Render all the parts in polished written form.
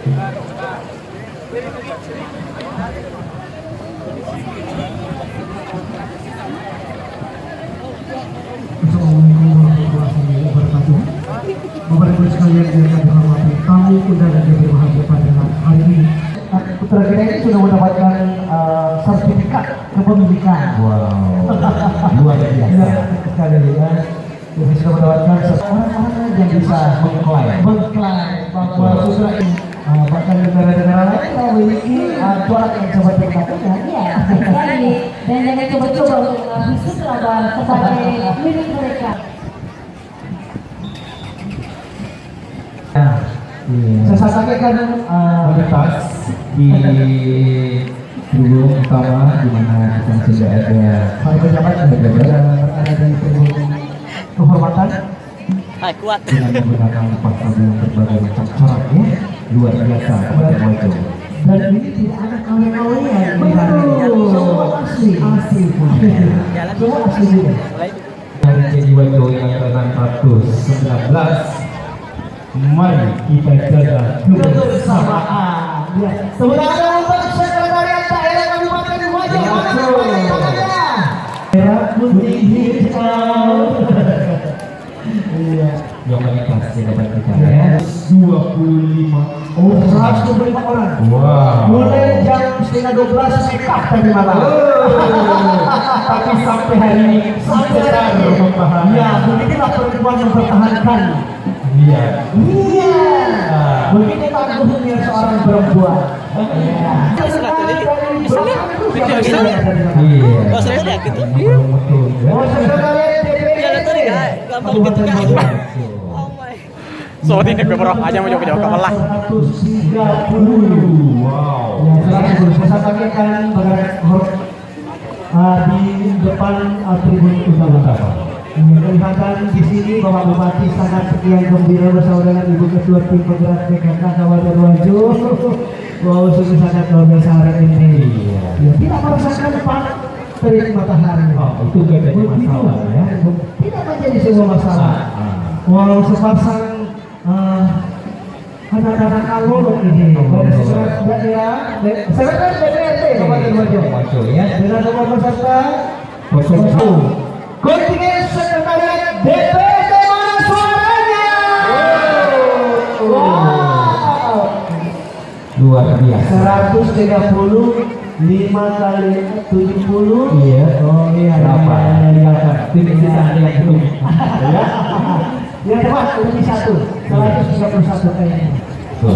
Bapak Ibu sekalian yang kami hormati, tamu undangan yang berbahagia pada hari ini. Putra kita ini sudah mendapatkan sertifikat kepemilikan. Wow, luar biasa sekali ya. Jadi sudah mendapatkan orang-orang yang bisa mengklaim bahwa sudah ini bahkan negara-negara lain memiliki corak yang seperti kita. Iya, sekali. Dan jangan coba-coba untuk bisnis laba sebagai milik mereka. Saya sampaikan melintas di gedung utama di mana kita sudah ada para pejabat yang berada di gedung kehormatan Kuat. dengan menggunakan pasal yang berbagai macam coraknya luar biasa kepada wajah. Dan ini tidak ada kawin-kawinnya. Semua asli punya. Semua asli juga. Dari jadi wajah yang ke-619, mari kita jaga Kebersamaan. Ya. Sebenarnya untuk sekretariat daerah Kabupaten Wajah mana tangannya? Merah putih hijau. Iya. yang melintas di depan kita ya. 25 Oh, 125 orang. Wow. Mulai jam setengah 12 make up tadi malam. Tapi sampai hari ini Sampai hari ini. Ya, beginilah perempuan yang bertahankan. Iya. Iya. Begini tangguhnya seorang perempuan. Iya. Iya. Oh, serius ya gitu? Betul. Oh, sekretariat DPD. Ya, betul ya. Gampang gitu kan. Oh my. So ini gue bro aja mau jauh-jauh ke belah. 130. Wow. Ya, saya sampaikan di depan tribun utama. Kelihatan di sini Bapak Bupati sangat sekian gembira bersama dengan Ibu Ketua Tim Penggerak PKK Kabupaten Wajo. Wow, sungguh sangat luar biasa hari ini. Ya, tidak merasakan terik matahari. Oh, itu gak jadi masalah ya. Tidak menjadi sebuah masalah. Wow, sepasang anak-anak kalung ini. Sekarang daerah, sekarang DPRD Kabupaten Wajo ya. dengan nomor peserta 01. Kontingen sekretariat DPD mana suaranya? Wow. Luar biasa. 135 kali 70. Iya. Oh iya. Berapa? Tidak bisa ada yang belum. Ya. Ya tepat, ini satu. 131 kayaknya.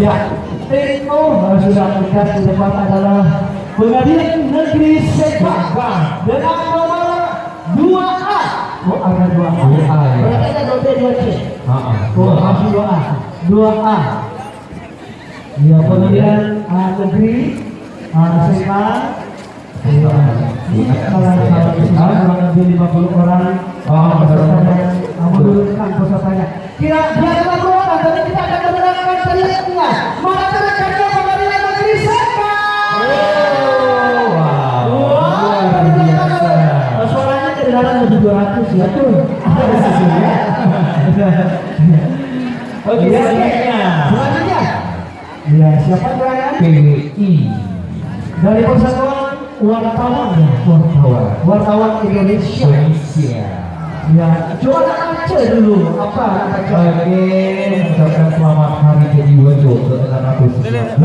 Ya. Itu sudah pegang di depan adalah Pengadilan Negeri Sepak dengan nomor 2A. Oh, ada 2A. Berarti ada 2B, 2C. Oh, masih 2A. 2A. Ya, Pengadilan Negeri Sepak. Kurang lebih 50 orang. Menurunkan pesertanya. Biarlah orang, tapi kita akan mendengarkan teriaknya. Mana teriaknya Pengadilan Negeri Sepak? Suaranya kedengaran lebih 200 ya tuh. Oke, selanjutnya. Ya, siapa gerangan? PWI Dari Persatuan Wartawan Indonesia. Ya, coba Aceh dulu. Apa Aceh? Oke, mengucapkan selamat Hari Jadi Wajo ke-619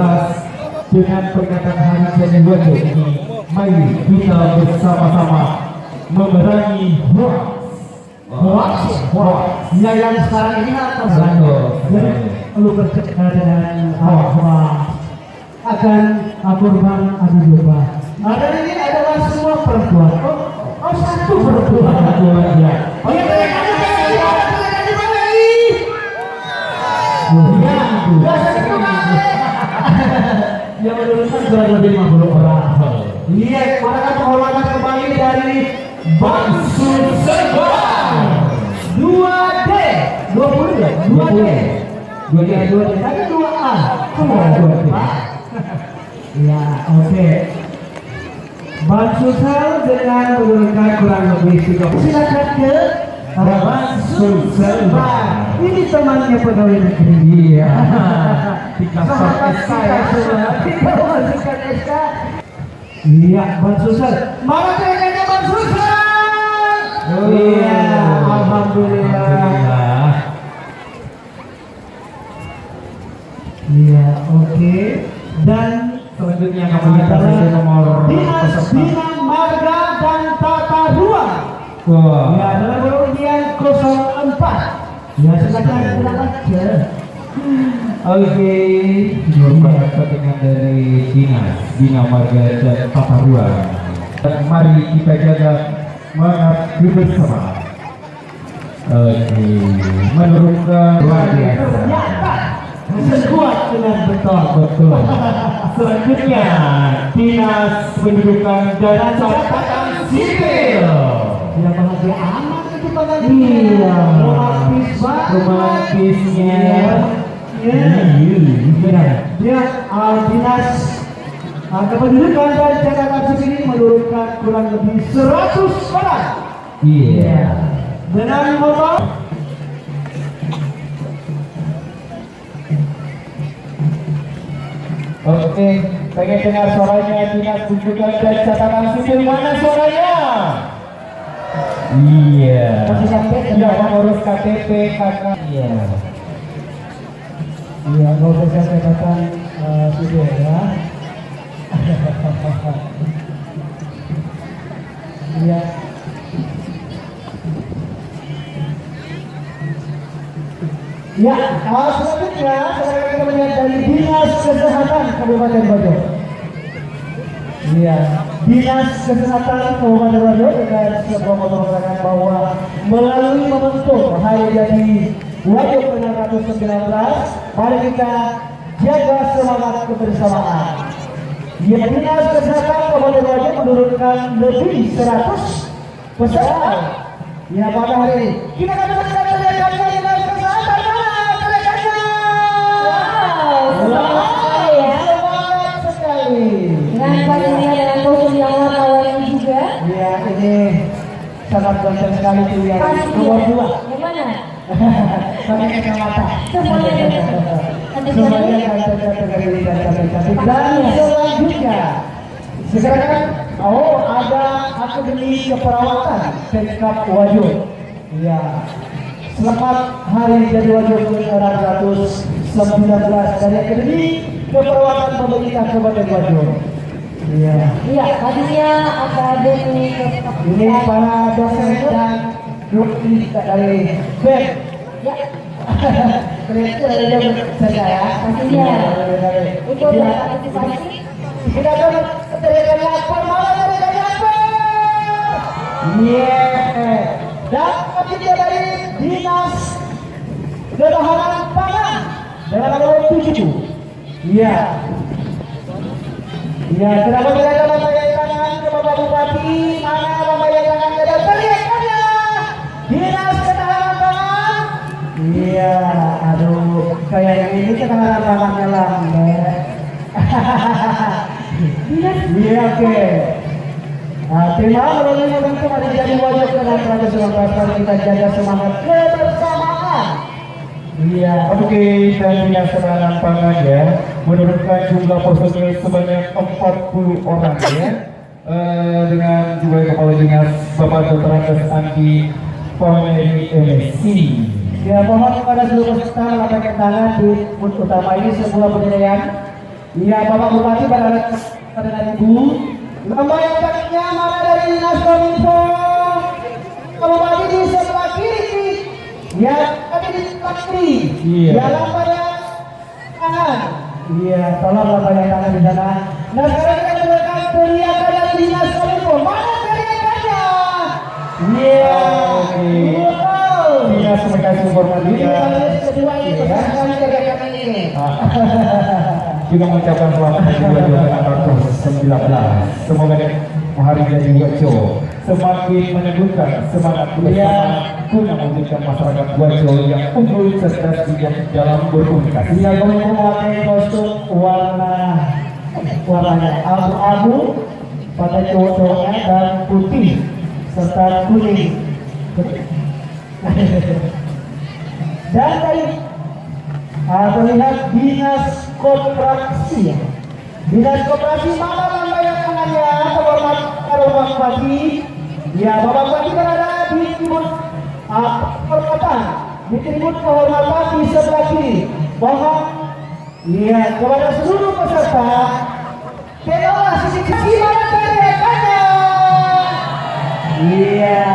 dengan peringatan Hari Jadi Wajo ini. Mari kita bersama-sama memerangi hoax. Ya, yang sekarang ini apa? Betul. Jadi, lu bercakap dengan hoax akan korban adu domba. Ada ini adalah semua perempuan. Oh, satu perempuan. Ya. Oh ya, mereka di mana ini? Ya, satu kali. Yang menurunkan kurang lebih 50 orang. Iya, maka penghormatan kembali dari Bangsul Serban 2D 20 ya? 2D. 2D. Tapi 2A. Semua 2D. Ya, oke. Bansusel dengan menurunkan kurang lebih 30. Silakan ke Bansul Serban. ini temannya pegawai negeri. Iya. Tingkat Sahabat SK kita ya. semua. Kita masukkan SK. Iya, Bang Susan. Mana tekannya Bang Susan? Iya, alhamdulillah. Iya, oke. Dan Selanjutnya kami kasih nomor Dinas peserta. Bina Marga dan Tata Ruang. Wah. Ya, adalah undian 04. Ya, silakan aja. Oke, merupakan pertandingan dari Bina Marga dan Tata Ruang. Dan mari kita jaga semangat bersama. Oke, menurunkan luar biasa. Ternyata sesuai dengan betul. Betul. Selanjutnya, Dinas Pendudukan dan Catatan Sipil. Ya, bahagia amat itu Pak. Iya. Romantis banget. Romantisnya. Iya. Iya. Ya, Dinas Kependudukan dan Catatan Sipil ini menurunkan kurang lebih 100 orang. Iya. Dengan motor Oke, pengen dengar suaranya Dinas Pendudukan dan Catatan Sipil, mana suaranya? Iya. Tidak mengurus KTP karena iya. Iya, nggak usah saya katakan sudah ya. Iya. Ya, selanjutnya sekarang kita melihat dari Dinas Kesehatan Kabupaten Bajo. Iya, Dinas Kesehatan Kabupaten Bajo dengan sebuah keterangan bahwa melalui momentum Hari Jadi Wajib Penang 19, mari kita jaga semangat kebersamaan. Ya, Dinas Kesehatan Kabupaten Bajo menurunkan lebih 100 peserta. Ya, pada hari ini kita akan mendengar teriakannya Dinas Kesehatan. Mana teriakannya? Semangat ya. Semangat sekali. Dengan pastinya dengan kostum yang warna-warni juga. Ya, ini sangat ganteng sekali tuh yang Pasti nomor 2. yang mana? Pakai kacamata. Semuanya ada Semuanya ganteng-ganteng dari cantik-cantik. Dan selanjutnya sekarang ada Akademi Keperawatan Pemkab Wajo. Iya. Selamat Hari Jadi Wajo ke-619 dari Akademi Keperawatan Pemerintah Kabupaten Wajo. Iya. Iya, tadinya akademi Ini para dosen dan guru dari BEM. Ya, Ternyata dari saja ya. pastinya. Ikut Iya. partisipasi. Kita akan teriakan apa? Malah teriakan apa? Iya. Dan ketiga dari Dinas Ketahanan Pangan dengan nomor 7. Iya. Iya, kenapa tidak ada membayar tangan ke Bapak Bupati? Mana membayar tangan ke teriakannya? Dinas Ketahanan Pangan. Iya, aduh, kayak ini ketahanan pangannya lambat. Iya, oke. Nah, terima melalui momentum Hari Jadi Wajib dengan Raja Sulawesi Selatan kita jaga semangat kebersamaan. Iya. Oke, dan Dinas Ketahanan Pangan ya menurunkan jumlah personil sebanyak 40 orang ya. Dengan juga Kepala Dinas Bapak Dr. Andes Andi Pomeri MSc. Ya, mohon kepada seluruh peserta melambaikan tangan di booth utama ini sebuah penilaian. Iya, Bapak Bupati pada Ibu. Lambaikan tangannya mana dari Dinas Kominfo? Bapak Bupati di sebelah kiri. Ya, tapi di sebelah kiri. Iya. Ya, lambaikan tangan. Iya, tolong lambaikan tangan di sana. Nah, sekarang kita dengarkan teriakan dari Dinas Kominfo. Mana teriakannya? Iya. Oke. Wow. Dinas Komunikasi Informatika Ini kedua ini peserta teriakan ini. juga mengucapkan selamat hari Jadi 619. Semoga Hari Jadi Wajo semakin meneguhkan semangat kebersamaan guna mewujudkan masyarakat Wajo yang unggul, cerdas, bijak dalam berkomunikasi. Dia memakai kostum warnanya abu-abu pada cowok-cowoknya dan putih serta kuning. Dan dari terlihat dinas koperasi ya. Dinas koperasi mana membayar tangannya terhormat Bapak Bupati. Ya, Bapak Bupati berada di tribun perempatan, di tribun kehormatan di sebelah kiri. Mohon ya kepada seluruh peserta, tolonglah sisi mana teriakannya. Iya.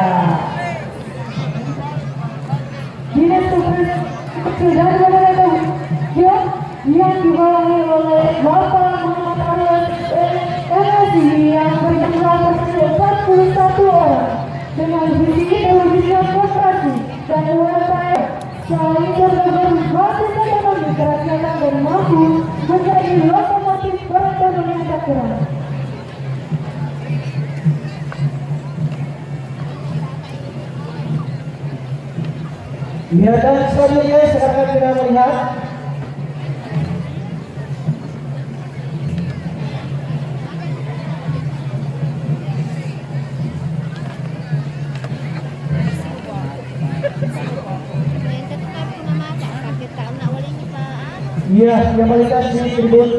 Dinas Koperasi sudah berada yang dibawahi oleh Bapak Muhammad Arwan MSI yang berjumlah 41 orang dengan visi mewujudkan koperasi dan UMKM selain berbagai basis ekonomi kerakyatan dan mampu menjadi lokomotif perekonomian daerah. Ya, dan selanjutnya sekarang kita melihat iya, yang paling di tribun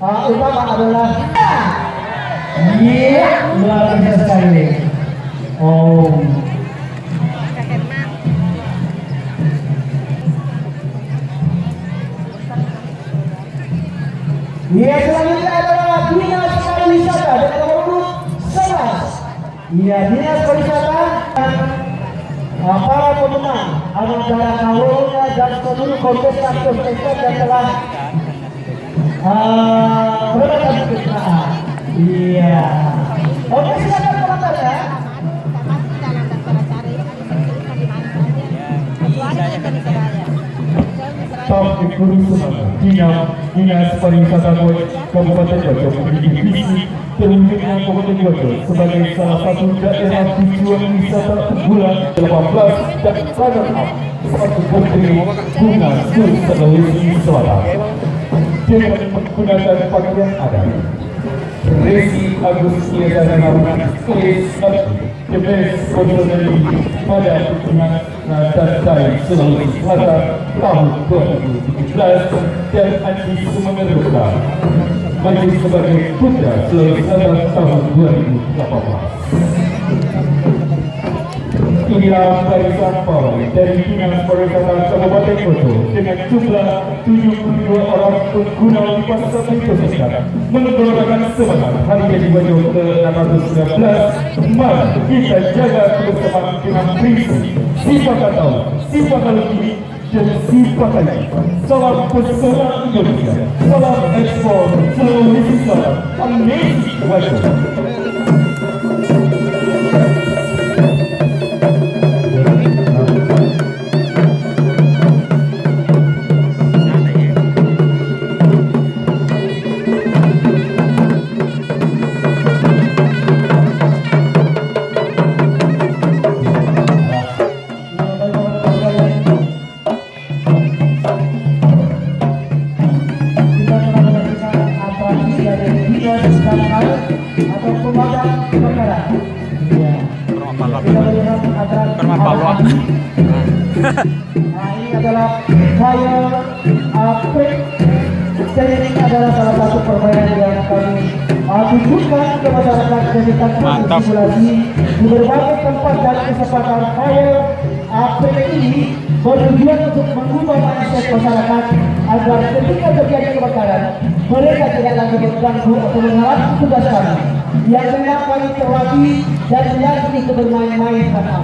utama adalah iya, luar biasa sekali. Oh. Iya, selanjutnya adalah Dinas Pariwisata dengan nomor urut 11. Iya, Dinas Pariwisata dan para pemenang antara kawulnya dan seluruh kontestan yang telah berada di kejuaraan. Iya. Oke, silakan komentarnya. Top Guru Sumana, Dinas Pariwisata Kabupaten Bogor memiliki visi terwujudnya Kabupaten Bogor sebagai salah satu daerah tujuan wisata unggulan 18 dan runner-up satu Putri Bunga Sulawesi Selatan dengan menggunakan pakaian adat. Resi Agus Iyadana the best personally pada hubungan dan Sulawesi Selatan tahun 2017 dan Andi Sumengeruka maju sebagai Putra Sulawesi Selatan tahun 2018. Inilah barisan pawai dari Dinas Pariwisata Kabupaten Bogor dengan jumlah 72 orang pengguna lipat satu peserta menggelorkan semangat Hari Jadi Bogor ke-619. Mari kita jaga kebersamaan dengan prinsip sifatkan tahu, sifatkan lebih dan sifatkan lagi. Salam pesona Indonesia, salam ekspor Sulawesi Selatan, amazing Bogor. atau pemadam kebakaran. Ya. Kita melihat atraksi. Nah, ini adalah fire apik. Jadi ini adalah salah satu permainan yang kami tunjukkan ke masyarakat dari tanpa simulasi di berbagai tempat dan kesempatan. Fire apik ini bertujuan untuk mengubah mindset masyarakat agar ketika terjadi kebakaran mereka tidak lagi berganggu atau menghalangi tugas kami yang memang kami terlatih dan meyakini itu bermain-main karena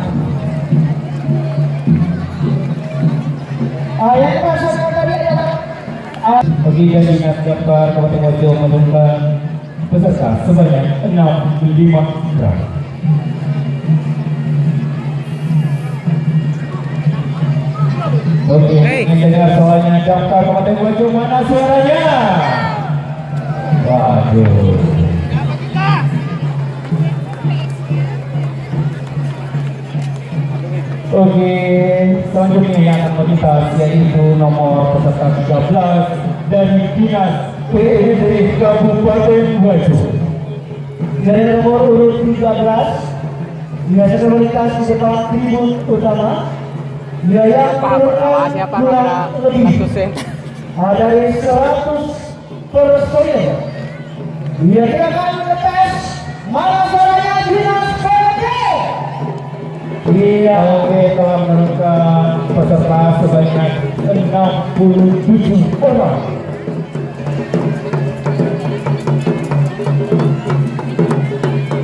yang dimaksudkan tadi adalah bagi Dinas Gambar Kabupaten Bogor menurunkan peserta sebanyak 65 orang. Oke, mendengar suaranya Damkar Kabupaten Bogor, mana suaranya? Waduh. Oke, selanjutnya yang akan melintas yaitu nomor peserta 13 dari Dinas PED Kabupaten Bogor. dari nomor urut 13 biasa melintas di depan tribun utama. Ya yang Siapa pada lebih 100 sen? dari 100 per poin. Dia akan ngetes mana suaranya Dinas PD. Iya, oke, telah menurunkan peserta sebanyak 67 orang.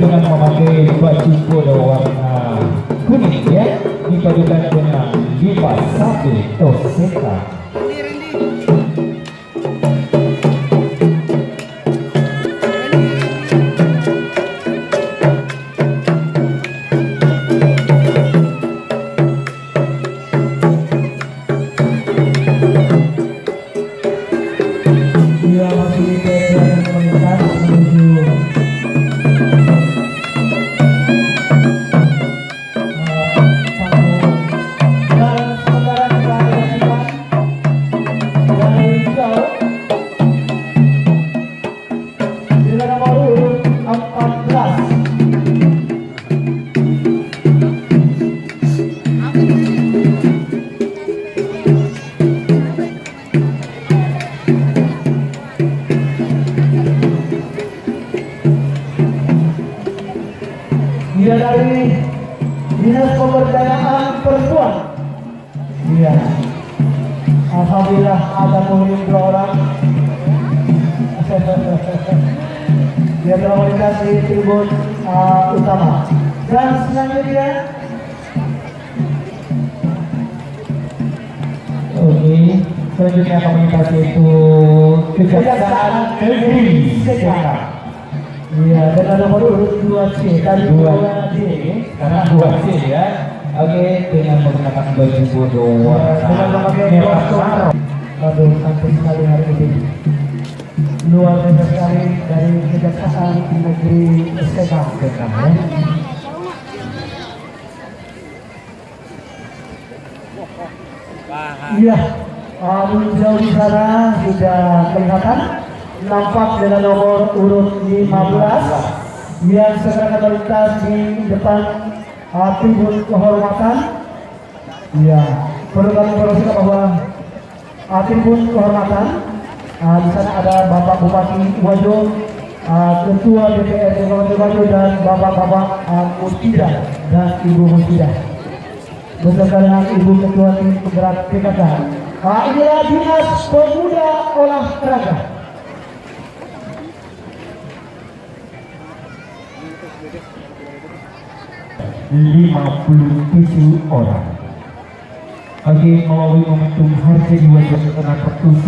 Dengan memakai baju polo warna kuning ya, dipadukan dengan lipas sate toseka. Dia masih berjalan melintas menuju dan sekarang kita saksikan dari jauh dengan nomor urut 14. Dia dari Dinas Pemberdayaan Perempuan. Iya. Alhamdulillah ada penghuni 2 orang. Dia telah melintas di tribun utama. Dan selanjutnya Oke, selanjutnya komunitas itu Kejaksaan Negeri Sekarang. iya dengan nomor urut 2C tadi 2D. Karena 2C ya. Oke, dengan menggunakan baju bodo Dengan warna memakai merah kostum. marun. Aduh, cantik sekali hari ini. Luar biasa sekali dari Kejaksaan Negeri Sekarang. Ya. Iya, jauh di sana sudah kelihatan nampak dengan nomor urut 15 yang segera melintas di depan tribun kehormatan. Iya, perlu kami informasikan bahwa tribun kehormatan di sana ada Bapak Bupati Wajo, Ketua DPRD Kabupaten Wajo dan Bapak-bapak Mustida dan Ibu Mustida beserta dengan Ibu Ketua Tim Penggerak PKK. Inilah Dinas Pemuda Olahraga. ...57 orang. Oke, melalui momentum Hari Jadi Wajah Anak ke-19,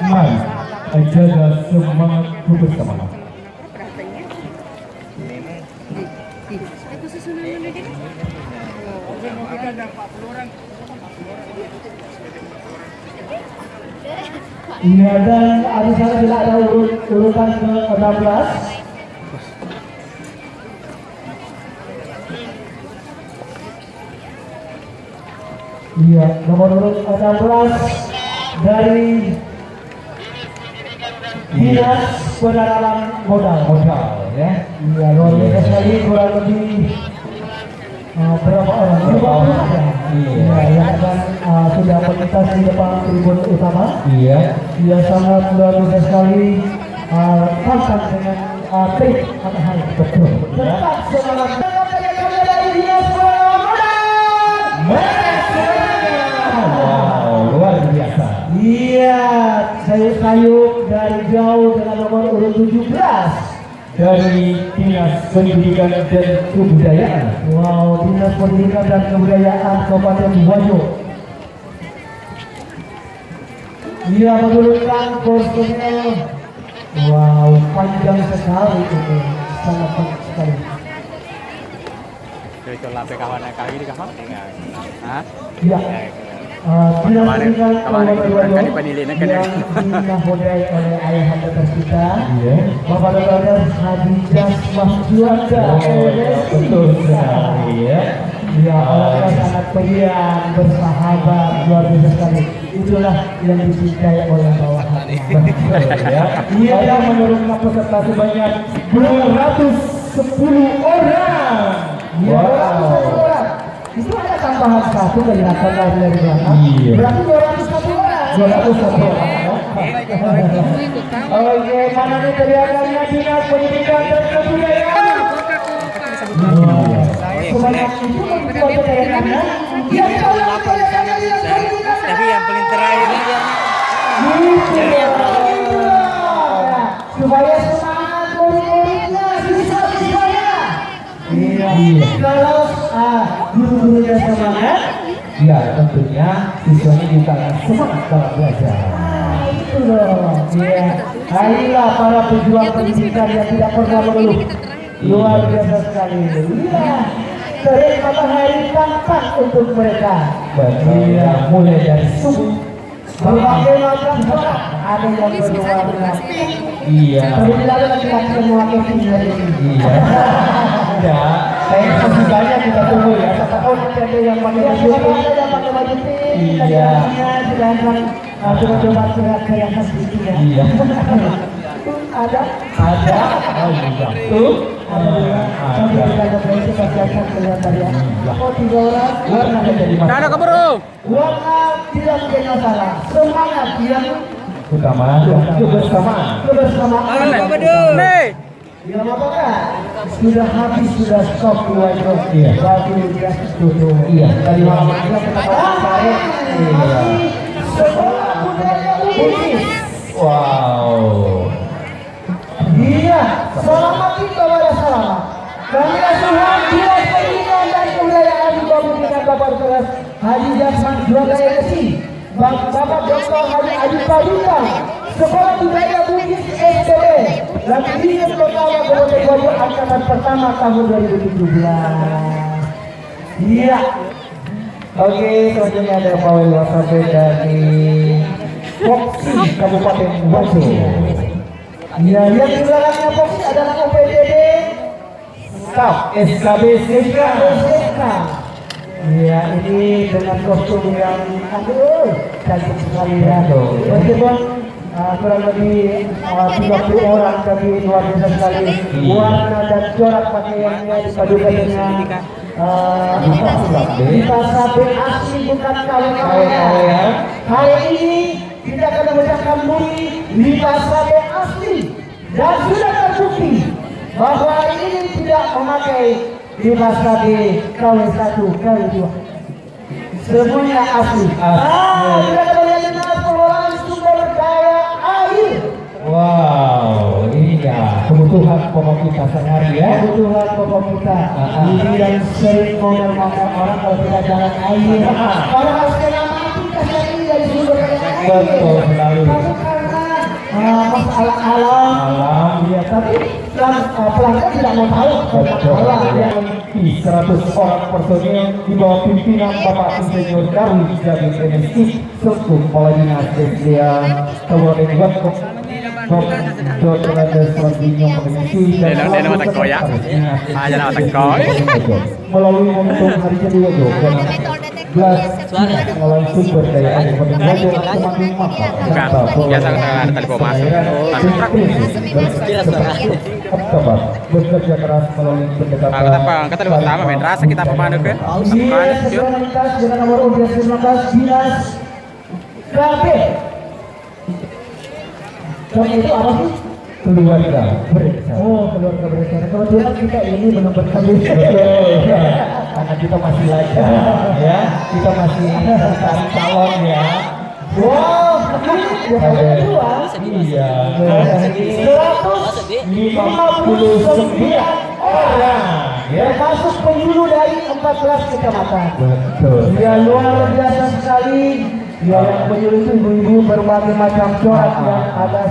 mari jaga semangat kebersamaan. Iya, dan di sana bila ada urutan ke-16. Iya, nomor urut 16 dari Dinas Penanaman Modal. Ya. Iya, luar biasa sekali, kurang lebih berapa orang? 50 ya? Iya. Yang akan sudah melintas di depan tribun utama. Iya. Dia sangat luar biasa sekali, pantang dengan trik atau hal betul. Tetap semangat. Dari Dinas Wow, luar biasa. Iya, sayup dari jauh dengan nomor urut 17. Dari Dinas Pendidikan dan Kebudayaan. Wow, Dinas Pendidikan dan Kebudayaan Kabupaten Wajo. Dia menurunkan kostumnya. Wow, panjang sekali ini, sangat panjang sekali. Coba kawan kali di kawan. Hah? Ya. Dinas Pendidikan kemarin Kabupaten Wajo kan dipandilin kan yang dinakodai oleh ayahanda tercinta Iya. Bapak Dr. Hadijah Mahjuanda. Betul sekali ya. Ya, orangnya sangat pendiam, bersahabat, luar biasa sekali. Itulah yang dicintai oleh bawahan. Betul ya. Iya, Saya menurunkan peserta sebanyak 210 orang. Iya, Wow. orang. Itu ada tambahan satu dari atas dari belakang. Iya. Berarti 201 orang. 201 orang. Oke, mana nih teriakannya Dinas Pendidikan dan Kebudayaan? Sebanyak itu untuk teriakannya. Yang kalau teriakannya Dinas Pendidikan. Tapi yang paling terakhir Supaya semangat murid-muridnya siswa-siswanya. Iya. Kalau guru-gurunya semangat, Ya tentunya siswanya juga akan semangat dalam belajar. itu dong. Iya. Ayolah para pejuang pendidikan yang tidak pernah mengeluh. Luar biasa sekali. Iya. Terik matahari tampak untuk mereka. Betul. Iya. Mulai dari subuh. Berbagai macam corak. Ada yang berwarna pink. Iya. Terlebih lalu kita semua ketinggalan ini. Iya. Ya, saya masih banyak kita tunggu ya. Siapa tahu nanti ada yang pakai baju pink, ada yang pakai baju pink. Iya. Sedangkan coba-coba surat yang khas itu ya. Iya. Ada. Ada. Oh iya. Tuh. Ada. Sampai kita ada berisi pakai kelihatan ya. Oh 3 orang. Warna jadi Dah ada keburu. Warna tidak menjadi masalah. Semangat yang utama kebersamaan. kebersamaan. Nih. Ya apakah sudah habis sudah stop dua itu. Iya. Waktu dia tutup. Iya. Dari malam kita cari. Iya. Sekolah budaya Bugis. Wow. Iya. Selamat kita pada selamat. Kami asuhan Dinas Pendidikan dan Kebudayaan di bawah pimpinan Bapak Dr. Haji Jasman Juanda Esi, Bapak Dr. Haji Adi Padita, Sekolah Budaya Bugis STB, dan Dinas Pertama Kabupaten Bogor Angkatan Pertama tahun 2017. Iya. Oke, selanjutnya ada Pawai Wasabe dari Foksi Kabupaten Bogor. Iya, yang di belakangnya Foksi adalah OPDD Staf SKB SK. Iya, ini dengan kostum yang cantik sekali ya. Meskipun kurang lebih 30 orang tapi luar biasa sekali. Warna dan corak pakaiannya dipadukan dengan kita sampai asli bukan kawan-kawan. Hari ini kita akan memecahkan bumi Lita Sabe asli dan sudah terbukti bahwa ini tidak memakai Lita Sabe KW1 KW2, semuanya asli. Kita akan melihat dengan pengelolaan sumber daya air. Wow, ini ya kebutuhan pokok kita sehari ya. Kebutuhan pokok kita. Ini yang sering ngomel-ngomel orang kalau kita jalan air. Kalau harus kena mati kasihan ini dari sumber daya air. Betul sekali. Tapi karena masalah alam. Alam. Iya, tapi pelanggan tidak mau tahu tentang alam. Ya. 100 orang personil di bawah pimpinan Bapak Insinyur Darwis Jadi MSI Sekutu Kepala Dinas SDA Kabupaten Bogor Dr. Selanjutnya Komisi dan Dia nak goyak. Nak tekoy. melalui momentum Hari Jadi Bogor dan melalui sumber daya air Kabupaten Bogor semakin matang. Bukan, biasa kita tadi bawa Kabar bekerja keras melalui pendekatan. Kata lewat pertama main rasa kita pemandu ke. Iya, segera lintas dengan nomor urut 19 Dinas KB. Itu apa sih? Keluarga berencana. Oh, keluarga berencana. Kebetulan kita ini belum bertemu. Karena kita masih lajang ya, kita masih mencari calon ya. Wow, yang kedua, Iya. 159 orang Ya. termasuk penjuru dari 14 kecamatan. Betul. Ya luar biasa sekali. Ya yang penjuru itu ibu-ibu berbagai macam corak yang ada.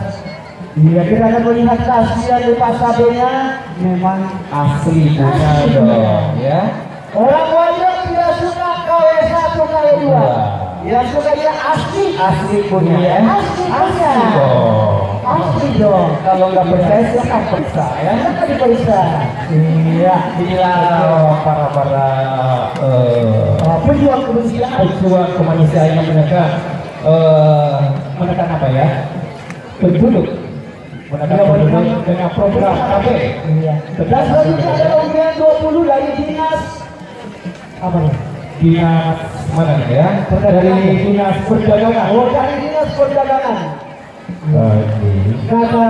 Iya, kita akan melihat keaslian di pasabenya memang Asli punya dong ya. orang wajar tidak suka KW1 KW2. Yang suka dia asli. Asli punya ya. Asli punya. dong. Asli dong. Kalau nggak percaya silakan periksa ya. Silakan diperiksa. Iya. Inilah para Pejuang kemanusiaan. pejuang kemanusiaan yang menekan apa ya? Penduduk. Menekan penduduk dengan program KB. Iya. Dan selanjutnya ada undian 20 dari dinas apa nih? dinas mana ya? Dari dinas perdagangan. Oh, dari dinas perdagangan. Oke. Kata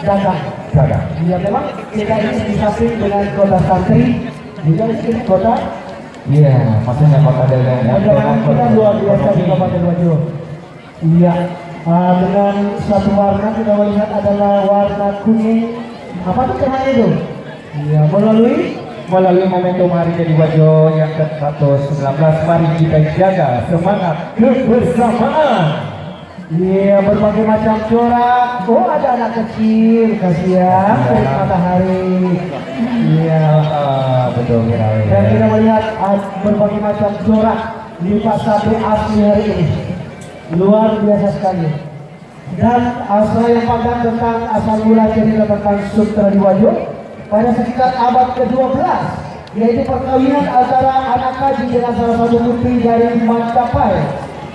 dagang. Dagang. Ya memang kita ini disamping dengan kota santri, juga di sini kota Iya, maksudnya kota dagang ya. perdagangan kita luar biasa di Kabupaten Wajo. Iya, dengan satu warna kita melihat adalah warna kuning. Apa tuh cahaya itu? Iya, Melalui momentum Hari Jadi Wajo yang ke-119, mari kita jaga semangat kebersamaan. iya berbagai macam corak. Oh, ada anak kecil, kasihan terik matahari. Iya. Betul sekali. Dan kita melihat berbagai macam corak di pasar asli hari ini. Luar biasa sekali. Dan asal yang pandang tentang asal mula cerita tentang Sutra di Wajo pada sekitar abad ke-12, yaitu perkawinan antara anak kaji dengan salah satu putri dari Majapahit.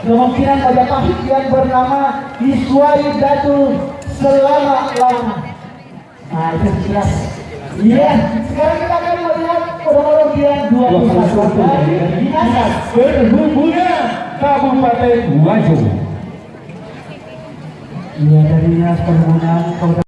Kemungkinan Majapahit yang bernama Iswari Datu selama-lamanya. Nah, itu jelas. Iya, sekarang kita akan melihat kronologi yang 21 dari Dinas Perhubungan Kabupaten Wajo. Iya, dari Dinas Perhubungan Kabupaten